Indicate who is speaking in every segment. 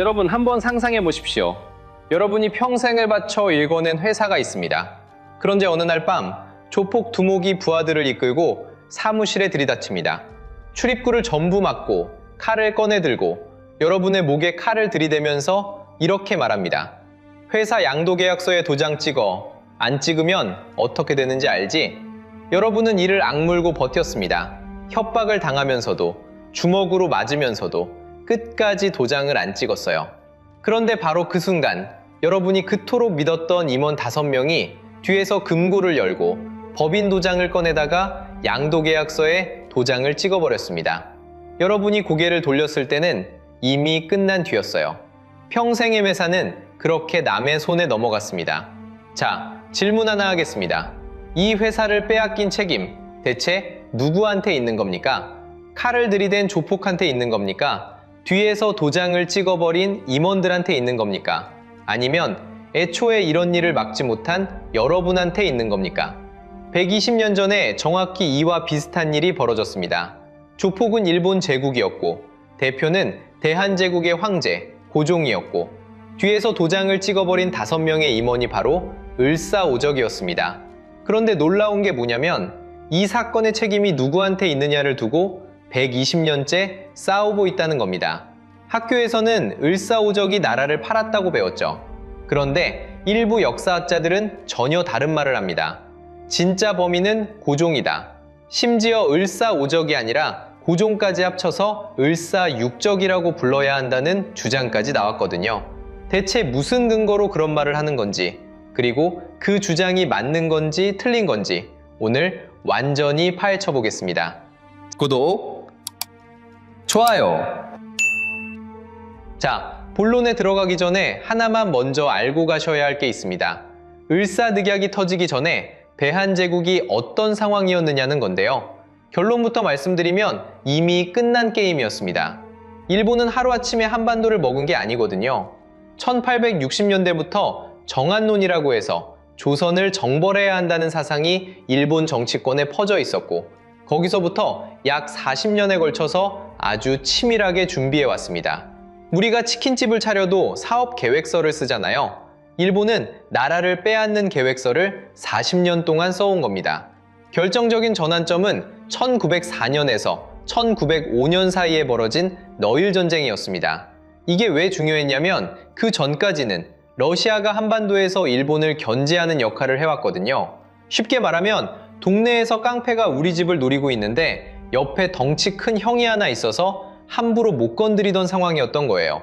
Speaker 1: 여러분 한번 상상해 보십시오. 여러분이 평생을 바쳐 일궈낸 회사가 있습니다. 그런데 어느 날 밤 조폭 두목이 부하들을 이끌고 사무실에 들이닥칩니다. 출입구를 전부 막고 칼을 꺼내 들고 여러분의 목에 칼을 들이대면서 이렇게 말합니다. 회사 양도계약서에 도장 찍어. 안 찍으면 어떻게 되는지 알지? 여러분은 이를 악물고 버텼습니다. 협박을 당하면서도 주먹으로 맞으면서도 끝까지 도장을 안 찍었어요. 그런데 바로 그 순간 여러분이 그토록 믿었던 임원 5명이 뒤에서 금고를 열고 법인 도장을 꺼내다가 양도계약서에 도장을 찍어버렸습니다. 여러분이 고개를 돌렸을 때는 이미 끝난 뒤였어요. 평생의 회사는 그렇게 남의 손에 넘어갔습니다. 자, 질문 하나 하겠습니다. 이 회사를 빼앗긴 책임 대체 누구한테 있는 겁니까? 칼을 들이댄 조폭한테 있는 겁니까? 뒤에서 도장을 찍어버린 임원들한테 있는 겁니까? 아니면 애초에 이런 일을 막지 못한 여러분한테 있는 겁니까? 120년 전에 정확히 이와 비슷한 일이 벌어졌습니다. 조폭은 일본 제국이었고 대표는 대한제국의 황제 고종이었고 뒤에서 도장을 찍어버린 5명의 임원이 바로 을사오적이었습니다. 그런데 놀라운 게 뭐냐면 이 사건의 책임이 누구한테 있느냐를 두고 120년째 싸우고 있다는 겁니다. 학교에서는 을사오적이 나라를 팔았다고 배웠죠. 그런데 일부 역사학자들은 전혀 다른 말을 합니다. 진짜 범인은 고종이다. 심지어 을사오적이 아니라 고종까지 합쳐서 을사육적이라고 불러야 한다는 주장까지 나왔거든요. 대체 무슨 근거로 그런 말을 하는 건지, 그리고 그 주장이 맞는 건지 틀린 건지 오늘 완전히 파헤쳐 보겠습니다. 구독, 좋아요. 자, 본론에 들어가기 전에 하나만 먼저 알고 가셔야 할 게 있습니다. 을사늑약이 터지기 전에 대한제국이 어떤 상황이었느냐는 건데요. 결론부터 말씀드리면 이미 끝난 게임이었습니다. 일본은 하루아침에 한반도를 먹은 게 아니거든요. 1860년대부터 정한론이라고 해서 조선을 정벌해야 한다는 사상이 일본 정치권에 퍼져 있었고 거기서부터 약 40년에 걸쳐서 아주 치밀하게 준비해 왔습니다. 우리가 치킨집을 차려도 사업 계획서를 쓰잖아요. 일본은 나라를 빼앗는 계획서를 40년 동안 써온 겁니다. 결정적인 전환점은 1904년에서 1905년 사이에 벌어진 너일 전쟁이었습니다. 이게 왜 중요했냐면 그 전까지는 러시아가 한반도에서 일본을 견제하는 역할을 해왔거든요. 쉽게 말하면 동네에서 깡패가 우리 집을 노리고 있는데 옆에 덩치 큰 형이 하나 있어서 함부로 못 건드리던 상황이었던 거예요.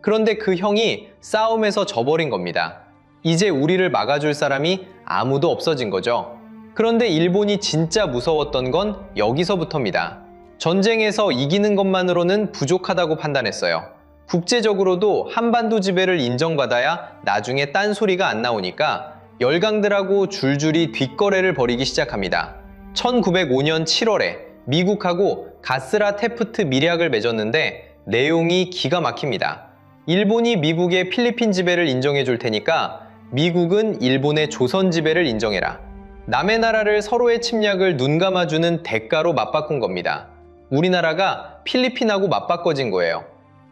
Speaker 1: 그런데 그 형이 싸움에서 져버린 겁니다. 이제 우리를 막아줄 사람이 아무도 없어진 거죠. 그런데 일본이 진짜 무서웠던 건 여기서부터입니다. 전쟁에서 이기는 것만으로는 부족하다고 판단했어요. 국제적으로도 한반도 지배를 인정받아야 나중에 딴소리가 안 나오니까 열강들하고 줄줄이 뒷거래를 벌이기 시작합니다. 1905년 7월에 미국하고 가스라 테프트 밀약을 맺었는데 내용이 기가 막힙니다. 일본이 미국의 필리핀 지배를 인정해 줄 테니까 미국은 일본의 조선 지배를 인정해라. 남의 나라를 서로의 침략을 눈 감아주는 대가로 맞바꾼 겁니다. 우리나라가 필리핀하고 맞바꿔진 거예요.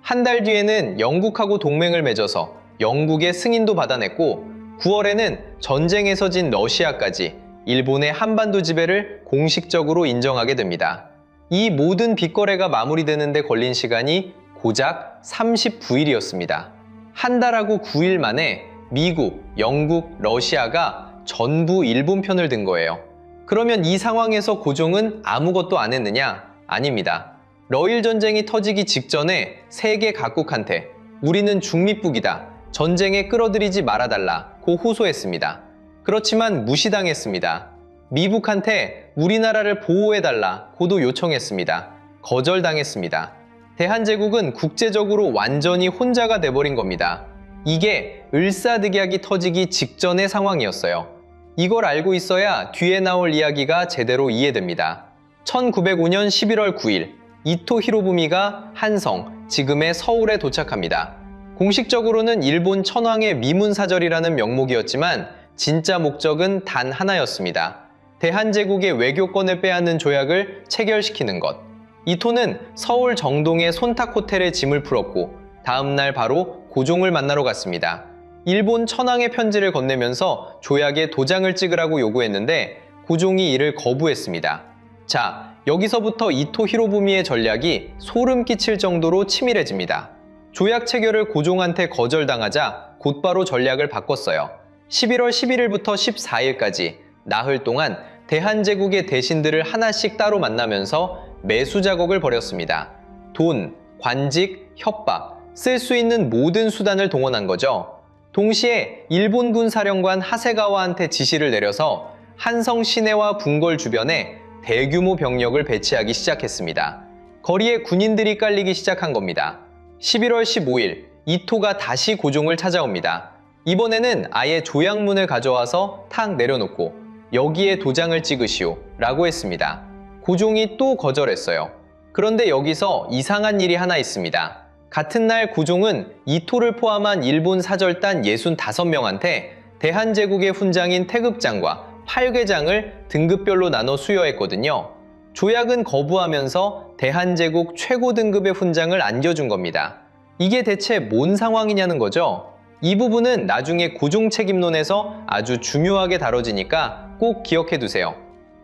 Speaker 1: 한 달 뒤에는 영국하고 동맹을 맺어서 영국의 승인도 받아냈고 9월에는 전쟁에서 진 러시아까지 일본의 한반도 지배를 공식적으로 인정하게 됩니다. 이 모든 빚거래가 마무리되는데 걸린 시간이 고작 39일이었습니다. 한 달하고 9일 만에 미국, 영국, 러시아가 전부 일본 편을 든 거예요. 그러면 이 상황에서 고종은 아무것도 안 했느냐? 아닙니다. 러일 전쟁이 터지기 직전에 세계 각국한테 우리는 중립국이다. 전쟁에 끌어들이지 말아달라고 호소했습니다. 그렇지만 무시당했습니다. 미국한테 우리나라를 보호해달라고도 요청했습니다. 거절당했습니다. 대한제국은 국제적으로 완전히 혼자가 돼버린 겁니다. 이게 을사늑약이 터지기 직전의 상황이었어요. 이걸 알고 있어야 뒤에 나올 이야기가 제대로 이해됩니다. 1905년 11월 9일 이토 히로부미가 한성, 지금의 서울에 도착합니다. 공식적으로는 일본 천황의 미문사절이라는 명목이었지만 진짜 목적은 단 하나였습니다. 대한제국의 외교권을 빼앗는 조약을 체결시키는 것. 이토는 서울 정동의 손탁호텔에 짐을 풀었고 다음날 바로 고종을 만나러 갔습니다. 일본 천황의 편지를 건네면서 조약에 도장을 찍으라고 요구했는데 고종이 이를 거부했습니다. 자, 여기서부터 이토 히로부미의 전략이 소름 끼칠 정도로 치밀해집니다. 조약 체결을 고종한테 거절당하자 곧바로 전략을 바꿨어요. 11월 11일부터 14일까지 나흘 동안 대한제국의 대신들을 하나씩 따로 만나면서 매수 작업을 벌였습니다. 돈, 관직, 협박, 쓸 수 있는 모든 수단을 동원한 거죠. 동시에 일본군 사령관 하세가와한테 지시를 내려서 한성 시내와 궁궐 주변에 대규모 병력을 배치하기 시작했습니다. 거리에 군인들이 깔리기 시작한 겁니다. 11월 15일, 이토가 다시 고종을 찾아옵니다. 이번에는 아예 조약문을 가져와서 탁 내려놓고 여기에 도장을 찍으시오 라고 했습니다. 고종이 또 거절했어요. 그런데 여기서 이상한 일이 하나 있습니다. 같은 날 고종은 이토를 포함한 일본 사절단 65명한테 대한제국의 훈장인 태극장과 팔괘장을 등급별로 나눠 수여했거든요. 조약은 거부하면서 대한제국 최고 등급의 훈장을 안겨준 겁니다. 이게 대체 뭔 상황이냐는 거죠. 이 부분은 나중에 고종 책임론에서 아주 중요하게 다뤄지니까 꼭 기억해 두세요.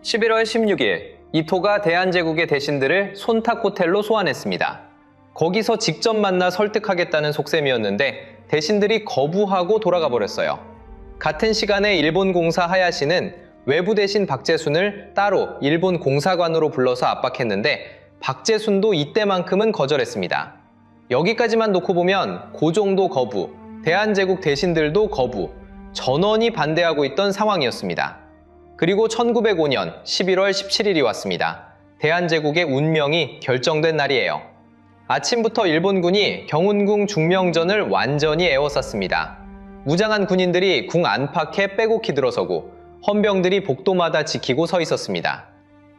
Speaker 1: 11월 16일, 이토가 대한제국의 대신들을 손탁 호텔로 소환했습니다. 거기서 직접 만나 설득하겠다는 속셈이었는데 대신들이 거부하고 돌아가 버렸어요. 같은 시간에 일본 공사 하야시는 외부 대신 박재순을 따로 일본 공사관으로 불러서 압박했는데 박재순도 이때만큼은 거절했습니다. 여기까지만 놓고 보면 고종도 거부, 대한제국 대신들도 거부, 전원이 반대하고 있던 상황이었습니다. 그리고 1905년 11월 17일이 왔습니다. 대한제국의 운명이 결정된 날이에요. 아침부터 일본군이 경운궁 중명전을 완전히 에워쌌습니다. 무장한 군인들이 궁 안팎에 빼곡히 들어서고 헌병들이 복도마다 지키고 서 있었습니다.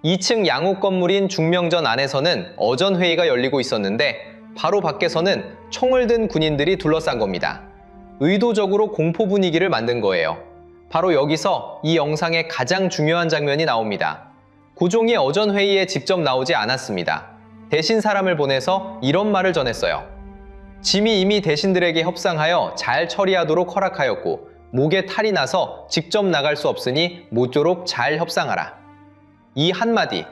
Speaker 1: 2층 양옥 건물인 중명전 안에서는 어전회의가 열리고 있었는데 바로 밖에서는 총을 든 군인들이 둘러싼 겁니다. 의도적으로 공포 분위기를 만든 거예요. 바로 여기서 이 영상의 가장 중요한 장면이 나옵니다. 고종이 어전회의에 직접 나오지 않았습니다. 대신 사람을 보내서 이런 말을 전했어요. 짐이 이미 대신들에게 협상하여 잘 처리하도록 허락하였고 목에 탈이 나서 직접 나갈 수 없으니 모쪼록 잘 협상하라. 이 한마디,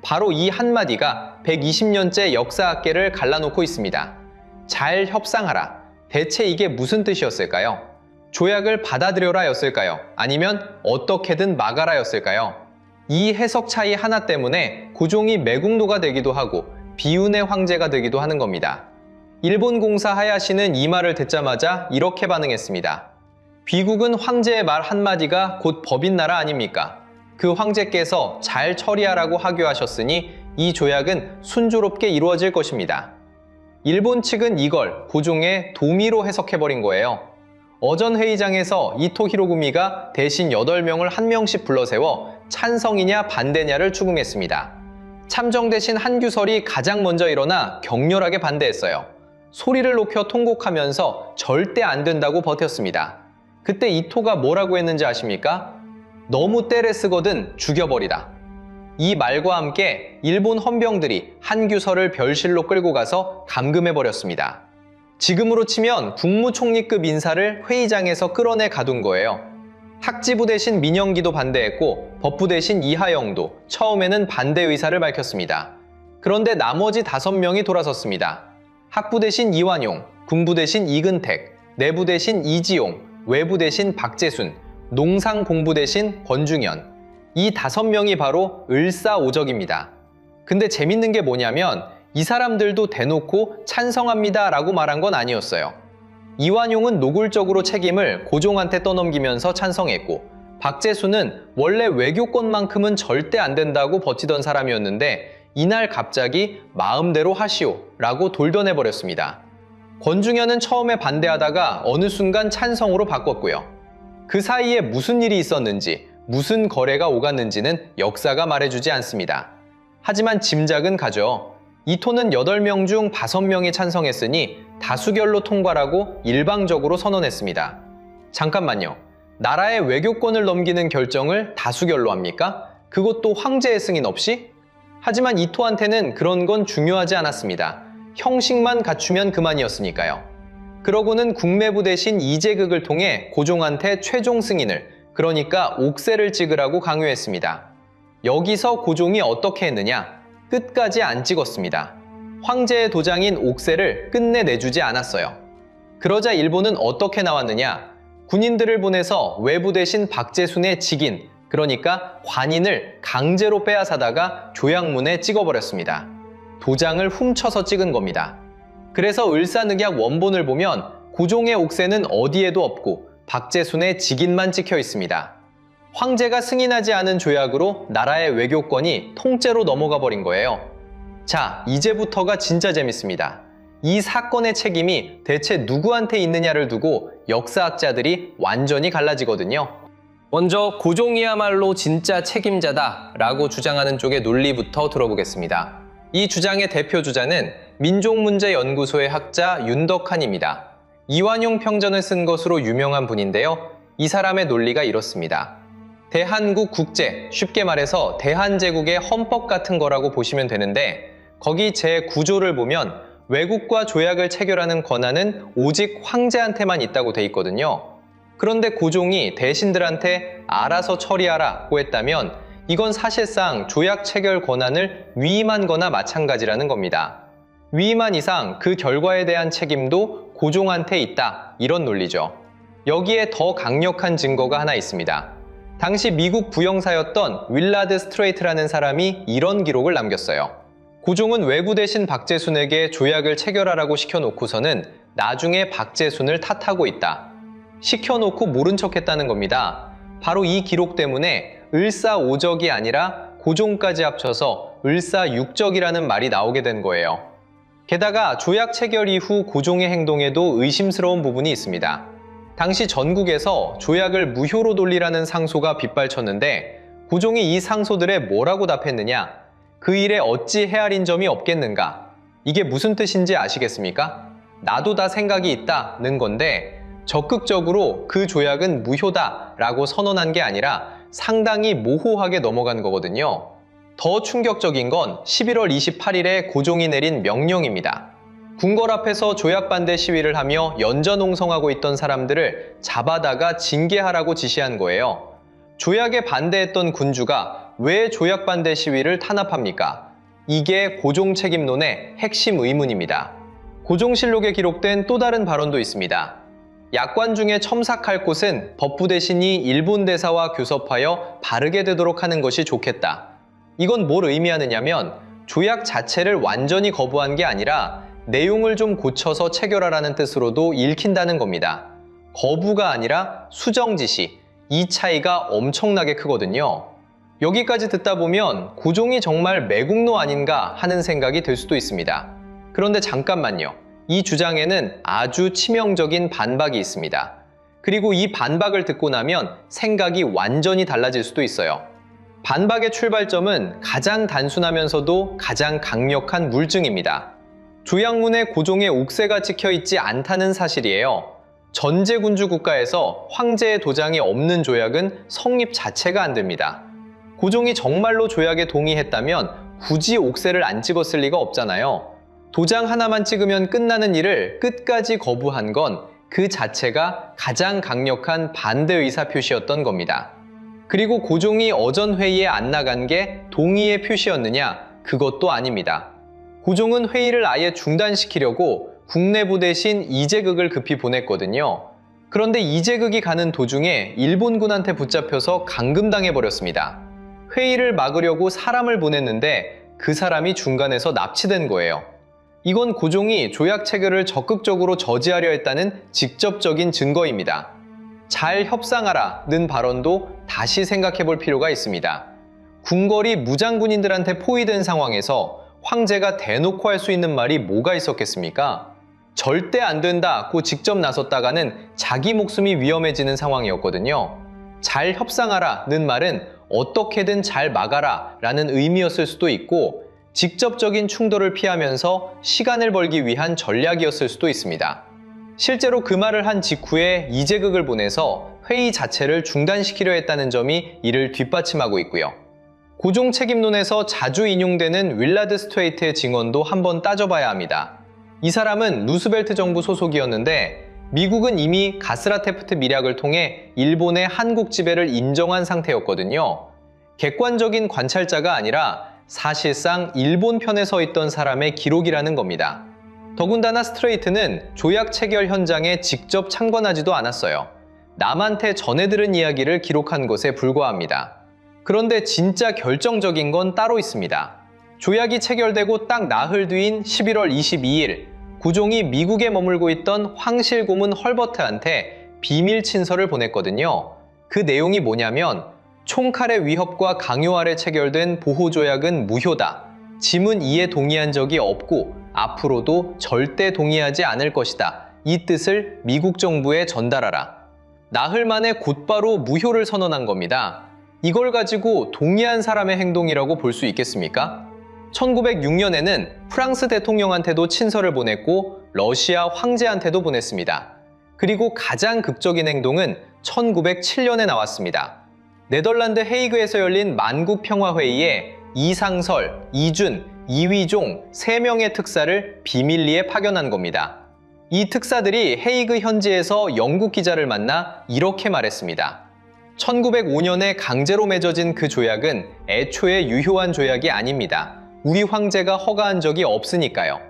Speaker 1: 바로 이 한마디가 120년째 역사학계를 갈라놓고 있습니다. 잘 협상하라. 대체 이게 무슨 뜻이었을까요? 조약을 받아들여라 였을까요? 아니면 어떻게든 막아라 였을까요? 이 해석 차이 하나 때문에 고종이 매국노가 되기도 하고 비운의 황제가 되기도 하는 겁니다. 일본 공사 하야시는 이 말을 듣자마자 이렇게 반응했습니다. 귀국은 황제의 말 한마디가 곧 법인 나라 아닙니까? 그 황제께서 잘 처리하라고 하교하셨으니 이 조약은 순조롭게 이루어질 것입니다. 일본 측은 이걸 고종의 도미로 해석해버린 거예요. 어전회의장에서 이토 히로부미가 대신 8명을 한 명씩 불러세워 찬성이냐 반대냐를 추궁했습니다. 참정 대신 한규설이 가장 먼저 일어나 격렬하게 반대했어요. 소리를 높여 통곡하면서 절대 안 된다고 버텼습니다. 그때 이토가 뭐라고 했는지 아십니까? 너무 때를 쓰거든 죽여버리라. 이 말과 함께 일본 헌병들이 한규설을 별실로 끌고 가서 감금해버렸습니다. 지금으로 치면 국무총리급 인사를 회의장에서 끌어내 가둔 거예요. 학지부 대신 민영기도 반대했고 법부 대신 이하영도 처음에는 반대 의사를 밝혔습니다. 그런데 나머지 5명이 돌아섰습니다. 학부 대신 이완용, 군부 대신 이근택, 내부 대신 이지용, 외부 대신 박재순, 농상공부 대신 권중현. 이 5명이 바로 을사오적입니다. 근데 재밌는 게 뭐냐면 이 사람들도 대놓고 찬성합니다 라고 말한 건 아니었어요. 이완용은 노골적으로 책임을 고종한테 떠넘기면서 찬성했고 박재순은 원래 외교권만큼은 절대 안 된다고 버티던 사람이었는데 이날 갑자기 마음대로 하시오 라고 돌변해버렸습니다. 권중현은 처음에 반대하다가 어느 순간 찬성으로 바꿨고요. 그 사이에 무슨 일이 있었는지 무슨 거래가 오갔는지는 역사가 말해주지 않습니다. 하지만 짐작은 가죠. 이토는 8명 중 5명이 찬성했으니 다수결로 통과라고 일방적으로 선언했습니다. 잠깐만요. 나라의 외교권을 넘기는 결정을 다수결로 합니까? 그것도 황제의 승인 없이? 하지만 이토한테는 그런 건 중요하지 않았습니다. 형식만 갖추면 그만이었으니까요. 그러고는 국매부 대신 이재극을 통해 고종한테 최종 승인을, 그러니까 옥세를 찍으라고 강요했습니다. 여기서 고종이 어떻게 했느냐? 끝까지 안 찍었습니다. 황제의 도장인 옥세를 끝내 내주지 않았어요. 그러자 일본은 어떻게 나왔느냐? 군인들을 보내서 외부 대신 박제순의 직인, 그러니까 관인을 강제로 빼앗아다가 조약문에 찍어버렸습니다. 도장을 훔쳐서 찍은 겁니다. 그래서 을사늑약 원본을 보면 고종의 옥세는 어디에도 없고 박제순의 직인만 찍혀 있습니다. 황제가 승인하지 않은 조약으로 나라의 외교권이 통째로 넘어가 버린 거예요. 자, 이제부터가 진짜 재밌습니다. 이 사건의 책임이 대체 누구한테 있느냐를 두고 역사학자들이 완전히 갈라지거든요. 먼저 고종이야말로 진짜 책임자다 라고 주장하는 쪽의 논리부터 들어보겠습니다. 이 주장의 대표 주자는 민족문제연구소의 학자 윤덕한입니다. 이완용 평전을 쓴 것으로 유명한 분인데요. 이 사람의 논리가 이렇습니다. 대한국 국제, 쉽게 말해서 대한제국의 헌법 같은 거라고 보시면 되는데, 거기 제9조를 보면 외국과 조약을 체결하는 권한은 오직 황제한테만 있다고 돼 있거든요. 그런데 고종이 대신들한테 알아서 처리하라고 했다면 이건 사실상 조약 체결 권한을 위임한 거나 마찬가지라는 겁니다. 위임한 이상 그 결과에 대한 책임도 고종한테 있다, 이런 논리죠. 여기에 더 강력한 증거가 하나 있습니다. 당시 미국 부영사였던 윌라드 스트레이트라는 사람이 이런 기록을 남겼어요. 고종은 외구 대신 박제순에게 조약을 체결하라고 시켜놓고서는 나중에 박제순을 탓하고 있다. 시켜놓고 모른 척했다는 겁니다. 바로 이 기록 때문에 을사오적이 아니라 고종까지 합쳐서 을사육적이라는 말이 나오게 된 거예요. 게다가 조약 체결 이후 고종의 행동에도 의심스러운 부분이 있습니다. 당시 전국에서 조약을 무효로 돌리라는 상소가 빗발쳤는데 고종이 이 상소들에 뭐라고 답했느냐? 그 일에 어찌 헤아린 점이 없겠는가? 이게 무슨 뜻인지 아시겠습니까? 나도 다 생각이 있다는 건데 적극적으로 그 조약은 무효다라고 선언한 게 아니라 상당히 모호하게 넘어간 거거든요. 더 충격적인 건 11월 28일에 고종이 내린 명령입니다. 궁궐 앞에서 조약 반대 시위를 하며 연전옹성하고 있던 사람들을 잡아다가 징계하라고 지시한 거예요. 조약에 반대했던 군주가 왜 조약 반대 시위를 탄압합니까? 이게 고종 책임론의 핵심 의문입니다. 고종실록에 기록된 또 다른 발언도 있습니다. 약관 중에 첨삭할 곳은 법부 대신이 일본 대사와 교섭하여 바르게 되도록 하는 것이 좋겠다. 이건 뭘 의미하느냐면 조약 자체를 완전히 거부한 게 아니라 내용을 좀 고쳐서 체결하라는 뜻으로도 읽힌다는 겁니다. 거부가 아니라 수정 지시, 이 차이가 엄청나게 크거든요. 여기까지 듣다 보면 고종이 정말 매국노 아닌가 하는 생각이 들 수도 있습니다. 그런데 잠깐만요. 이 주장에는 아주 치명적인 반박이 있습니다. 그리고 이 반박을 듣고 나면 생각이 완전히 달라질 수도 있어요. 반박의 출발점은 가장 단순하면서도 가장 강력한 물증입니다. 조약문에 고종의 옥세가 찍혀 있지 않다는 사실이에요. 전제군주 국가에서 황제의 도장이 없는 조약은 성립 자체가 안 됩니다. 고종이 정말로 조약에 동의했다면 굳이 옥세를 안 찍었을 리가 없잖아요. 도장 하나만 찍으면 끝나는 일을 끝까지 거부한 건 그 자체가 가장 강력한 반대 의사 표시였던 겁니다. 그리고 고종이 어전 회의에 안 나간 게 동의의 표시였느냐? 그것도 아닙니다. 고종은 회의를 아예 중단시키려고 국내부 대신 이재극을 급히 보냈거든요. 그런데 이재극이 가는 도중에 일본군한테 붙잡혀서 감금당해버렸습니다. 회의를 막으려고 사람을 보냈는데 그 사람이 중간에서 납치된 거예요. 이건 고종이 조약 체결을 적극적으로 저지하려 했다는 직접적인 증거입니다. 잘 협상하라는 발언도 다시 생각해 볼 필요가 있습니다. 궁궐이 무장군인들한테 포위된 상황에서 황제가 대놓고 할 수 있는 말이 뭐가 있었겠습니까? 절대 안 된다고 직접 나섰다가는 자기 목숨이 위험해지는 상황이었거든요. 잘 협상하라는 말은 어떻게든 잘 막아라 라는 의미였을 수도 있고 직접적인 충돌을 피하면서 시간을 벌기 위한 전략이었을 수도 있습니다. 실제로 그 말을 한 직후에 이재극을 보내서 회의 자체를 중단시키려 했다는 점이 이를 뒷받침하고 있고요. 고종 책임론에서 자주 인용되는 윌라드 스트레이트의 증언도 한번 따져봐야 합니다. 이 사람은 루스벨트 정부 소속이었는데 미국은 이미 가스라테프트 밀약을 통해 일본의 한국 지배를 인정한 상태였거든요. 객관적인 관찰자가 아니라 사실상 일본 편에 서 있던 사람의 기록이라는 겁니다. 더군다나 스트레이트는 조약 체결 현장에 직접 참관하지도 않았어요. 남한테 전해 들은 이야기를 기록한 것에 불과합니다. 그런데 진짜 결정적인 건 따로 있습니다. 조약이 체결되고 딱 나흘 뒤인 11월 22일, 고종이 미국에 머물고 있던 황실 고문 헐버트한테 비밀 친서를 보냈거든요. 그 내용이 뭐냐면 총칼의 위협과 강요 아래 체결된 보호조약은 무효다. 짐은 이에 동의한 적이 없고 앞으로도 절대 동의하지 않을 것이다. 이 뜻을 미국 정부에 전달하라. 나흘 만에 곧바로 무효를 선언한 겁니다. 이걸 가지고 동의한 사람의 행동이라고 볼 수 있겠습니까? 1906년에는 프랑스 대통령한테도 친서를 보냈고 러시아 황제한테도 보냈습니다. 그리고 가장 극적인 행동은 1907년에 나왔습니다. 네덜란드 헤이그에서 열린 만국평화회의에 이상설, 이준, 이휘종 3명의 특사를 비밀리에 파견한 겁니다. 이 특사들이 헤이그 현지에서 영국 기자를 만나 이렇게 말했습니다. 1905년에 강제로 맺어진 그 조약은 애초에 유효한 조약이 아닙니다. 우리 황제가 허가한 적이 없으니까요.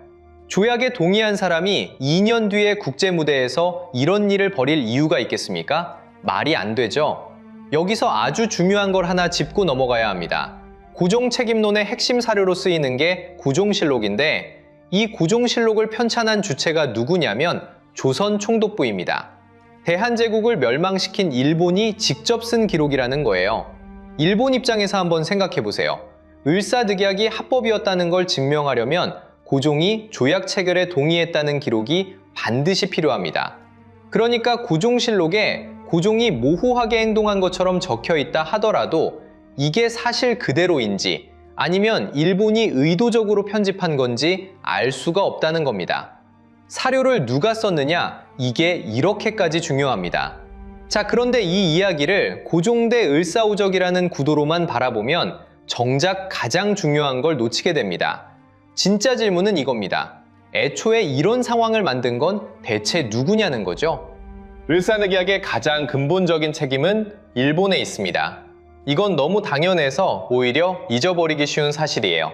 Speaker 1: 조약에 동의한 사람이 2년 뒤에 국제무대에서 이런 일을 벌일 이유가 있겠습니까? 말이 안 되죠. 여기서 아주 중요한 걸 하나 짚고 넘어가야 합니다. 고종 책임론의 핵심 사료로 쓰이는 게 고종실록인데 이 고종실록을 편찬한 주체가 누구냐면 조선 총독부입니다. 대한제국을 멸망시킨 일본이 직접 쓴 기록이라는 거예요. 일본 입장에서 한번 생각해 보세요. 을사늑약이 합법이었다는 걸 증명하려면 고종이 조약 체결에 동의했다는 기록이 반드시 필요합니다. 그러니까 고종실록에 고종이 모호하게 행동한 것처럼 적혀 있다 하더라도 이게 사실 그대로인지 아니면 일본이 의도적으로 편집한 건지 알 수가 없다는 겁니다. 사료를 누가 썼느냐? 이게 이렇게까지 중요합니다. 자, 그런데 이 이야기를 고종 대 을사오적이라는 구도로만 바라보면 정작 가장 중요한 걸 놓치게 됩니다. 진짜 질문은 이겁니다. 애초에 이런 상황을 만든 건 대체 누구냐는 거죠? 을사늑약의 가장 근본적인 책임은 일본에 있습니다. 이건 너무 당연해서 오히려 잊어버리기 쉬운 사실이에요.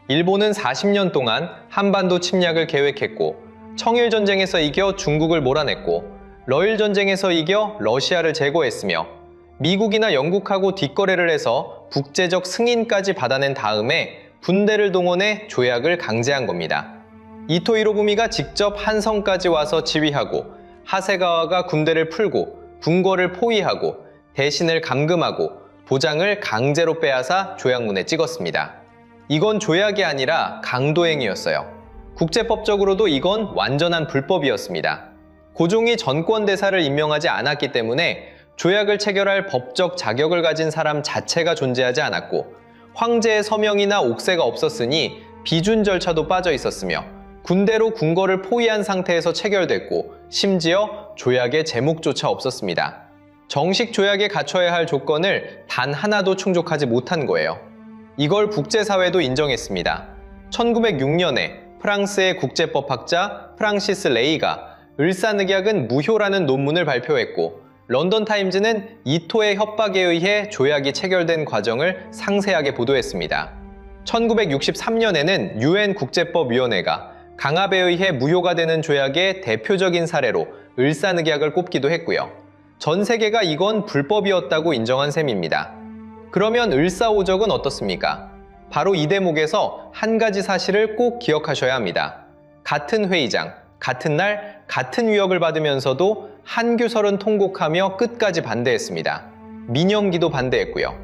Speaker 1: 일본은 40년 동안 한반도 침략을 계획했고 청일전쟁에서 이겨 중국을 몰아냈고 러일전쟁에서 이겨 러시아를 제거했으며 미국이나 영국하고 뒷거래를 해서 국제적 승인까지 받아낸 다음에 군대를 동원해 조약을 강제한 겁니다. 이토 히로부미가 직접 한성까지 와서 지휘하고 하세가와가 군대를 풀고 궁궐을 포위하고 대신을 감금하고 보장을 강제로 빼앗아 조약문에 찍었습니다. 이건 조약이 아니라 강도행위였어요. 국제법적으로도 이건 완전한 불법이었습니다. 고종이 전권대사를 임명하지 않았기 때문에 조약을 체결할 법적 자격을 가진 사람 자체가 존재하지 않았고 황제의 서명이나 옥세가 없었으니 비준 절차도 빠져 있었으며 군대로 궁궐을 포위한 상태에서 체결됐고 심지어 조약의 제목조차 없었습니다. 정식 조약에 갖춰야 할 조건을 단 하나도 충족하지 못한 거예요. 이걸 국제사회도 인정했습니다. 1906년에 프랑스의 국제법학자 프랑시스 레이가 을사늑약은 무효라는 논문을 발표했고 런던타임즈는 이토의 협박에 의해 조약이 체결된 과정을 상세하게 보도했습니다. 1963년에는 UN 국제법위원회가 강압에 의해 무효가 되는 조약의 대표적인 사례로 을사늑약을 꼽기도 했고요. 전 세계가 이건 불법이었다고 인정한 셈입니다. 그러면 을사오적은 어떻습니까? 바로 이 대목에서 한 가지 사실을 꼭 기억하셔야 합니다. 같은 회의장, 같은 날, 같은 위협을 받으면서도 한규설은 통곡하며 끝까지 반대했습니다. 민영기도 반대했고요.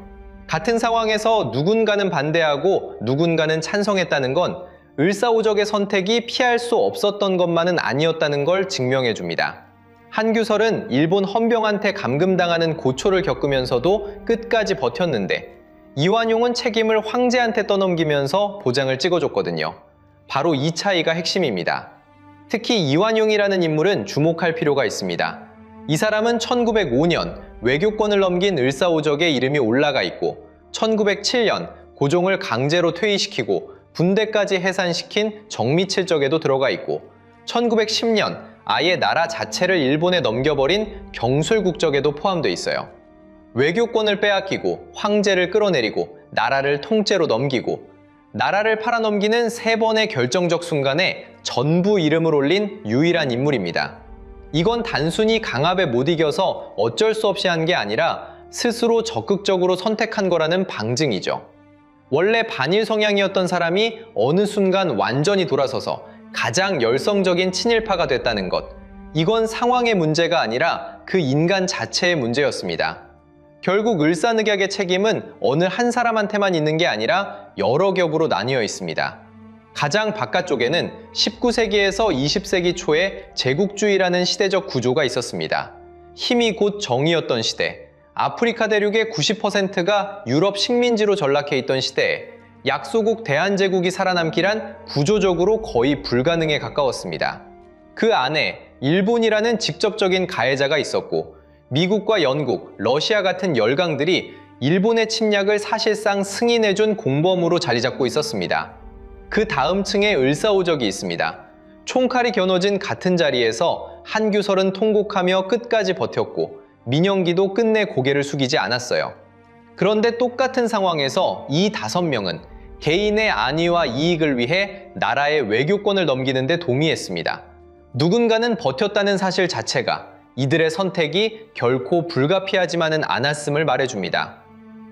Speaker 1: 같은 상황에서 누군가는 반대하고 누군가는 찬성했다는 건 을사오적의 선택이 피할 수 없었던 것만은 아니었다는 걸 증명해 줍니다. 한규설은 일본 헌병한테 감금당하는 고초를 겪으면서도 끝까지 버텼는데 이완용은 책임을 황제한테 떠넘기면서 보장을 찍어줬거든요. 바로 이 차이가 핵심입니다. 특히 이완용이라는 인물은 주목할 필요가 있습니다. 이 사람은 1905년 외교권을 넘긴 을사오적의 이름이 올라가 있고 1907년 고종을 강제로 퇴위시키고 군대까지 해산시킨 정미칠적에도 들어가 있고 1910년 아예 나라 자체를 일본에 넘겨버린 경술국적에도 포함되어 있어요. 외교권을 빼앗기고 황제를 끌어내리고 나라를 통째로 넘기고 나라를 팔아넘기는 3번의 결정적 순간에 전부 이름을 올린 유일한 인물입니다. 이건 단순히 강압에 못 이겨서 어쩔 수 없이 한 게 아니라 스스로 적극적으로 선택한 거라는 방증이죠. 원래 반일 성향이었던 사람이 어느 순간 완전히 돌아서서 가장 열성적인 친일파가 됐다는 것. 이건 상황의 문제가 아니라 그 인간 자체의 문제였습니다. 결국 을사늑약의 책임은 어느 한 사람한테만 있는 게 아니라 여러 겹으로 나뉘어 있습니다. 가장 바깥쪽에는 19세기에서 20세기 초에 제국주의라는 시대적 구조가 있었습니다. 힘이 곧 정의였던 시대, 아프리카 대륙의 90%가 유럽 식민지로 전락해 있던 시대에 약소국 대한제국이 살아남기란 구조적으로 거의 불가능에 가까웠습니다. 그 안에 일본이라는 직접적인 가해자가 있었고 미국과 영국, 러시아 같은 열강들이 일본의 침략을 사실상 승인해준 공범으로 자리 잡고 있었습니다. 그 다음 층에 을사오적이 있습니다. 총칼이 겨눠진 같은 자리에서 한규설은 통곡하며 끝까지 버텼고 민영기도 끝내 고개를 숙이지 않았어요. 그런데 똑같은 상황에서 이 5명은 개인의 안위와 이익을 위해 나라의 외교권을 넘기는 데 동의했습니다. 누군가는 버텼다는 사실 자체가 이들의 선택이 결코 불가피하지만은 않았음을 말해줍니다.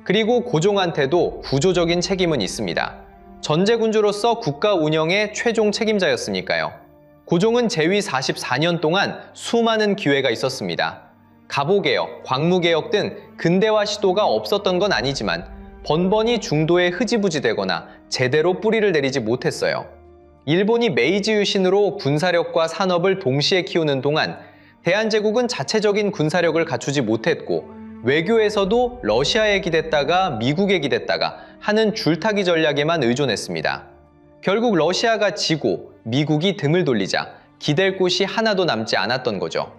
Speaker 1: 그리고 고종한테도 구조적인 책임은 있습니다. 전제군주로서 국가 운영의 최종 책임자였으니까요. 고종은 재위 44년 동안 수많은 기회가 있었습니다. 가보개혁, 광무개혁 등 근대화 시도가 없었던 건 아니지만 번번이 중도에 흐지부지되거나 제대로 뿌리를 내리지 못했어요. 일본이 메이지 유신으로 군사력과 산업을 동시에 키우는 동안 대한제국은 자체적인 군사력을 갖추지 못했고 외교에서도 러시아에 기댔다가 미국에 기댔다가 하는 줄타기 전략에만 의존했습니다. 결국 러시아가 지고 미국이 등을 돌리자 기댈 곳이 하나도 남지 않았던 거죠.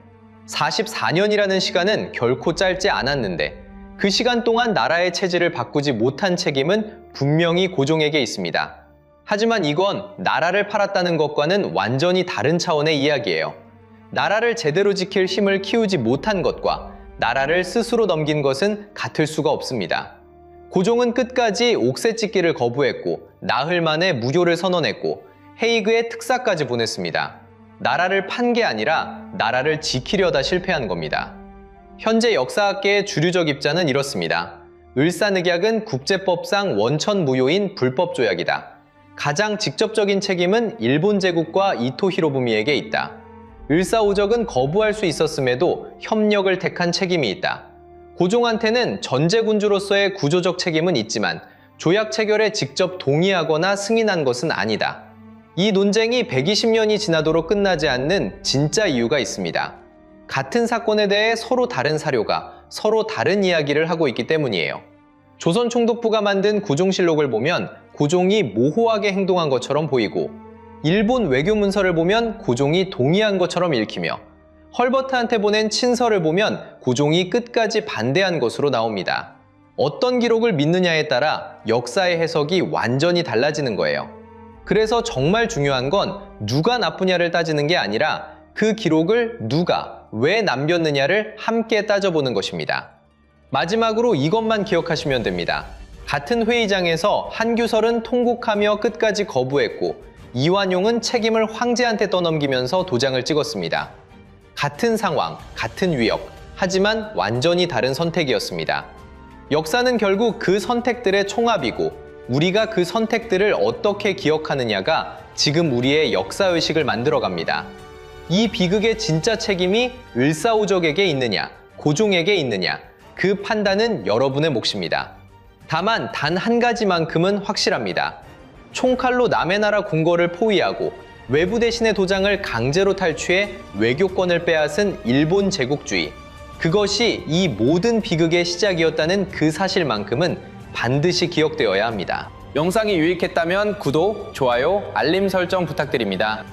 Speaker 1: 44년이라는 시간은 결코 짧지 않았는데 그 시간 동안 나라의 체질을 바꾸지 못한 책임은 분명히 고종에게 있습니다. 하지만 이건 나라를 팔았다는 것과는 완전히 다른 차원의 이야기예요. 나라를 제대로 지킬 힘을 키우지 못한 것과 나라를 스스로 넘긴 것은 같을 수가 없습니다. 고종은 끝까지 옥새찢기를 거부했고 나흘 만에 무효를 선언했고 헤이그에 특사까지 보냈습니다. 나라를 판 게 아니라 나라를 지키려다 실패한 겁니다. 현재 역사학계의 주류적 입장은 이렇습니다. 을사늑약은 국제법상 원천무효인 불법조약이다. 가장 직접적인 책임은 일본 제국과 이토 히로부미에게 있다. 을사오적은 거부할 수 있었음에도 협력을 택한 책임이 있다. 고종한테는 전제군주로서의 구조적 책임은 있지만 조약 체결에 직접 동의하거나 승인한 것은 아니다. 이 논쟁이 120년이 지나도록 끝나지 않는 진짜 이유가 있습니다. 같은 사건에 대해 서로 다른 사료가 서로 다른 이야기를 하고 있기 때문이에요. 조선총독부가 만든 고종실록을 보면 고종이 모호하게 행동한 것처럼 보이고 일본 외교문서를 보면 고종이 동의한 것처럼 읽히며 헐버트한테 보낸 친서를 보면 고종이 끝까지 반대한 것으로 나옵니다. 어떤 기록을 믿느냐에 따라 역사의 해석이 완전히 달라지는 거예요. 그래서 정말 중요한 건 누가 나쁘냐를 따지는 게 아니라 그 기록을 누가, 왜 남겼느냐를 함께 따져보는 것입니다. 마지막으로 이것만 기억하시면 됩니다. 같은 회의장에서 한규설은 통곡하며 끝까지 거부했고 이완용은 책임을 황제한테 떠넘기면서 도장을 찍었습니다. 같은 상황, 같은 위협, 하지만 완전히 다른 선택이었습니다. 역사는 결국 그 선택들의 총합이고 우리가 그 선택들을 어떻게 기억하느냐가 지금 우리의 역사의식을 만들어갑니다. 이 비극의 진짜 책임이 을사오적에게 있느냐, 고종에게 있느냐, 그 판단은 여러분의 몫입니다. 다만 단 한 가지만큼은 확실합니다. 총칼로 남의 나라 궁궐을 포위하고 외부 대신의 도장을 강제로 탈취해 외교권을 빼앗은 일본 제국주의. 그것이 이 모든 비극의 시작이었다는 그 사실만큼은 반드시 기억되어야 합니다. 영상이 유익했다면 구독, 좋아요, 알림 설정 부탁드립니다.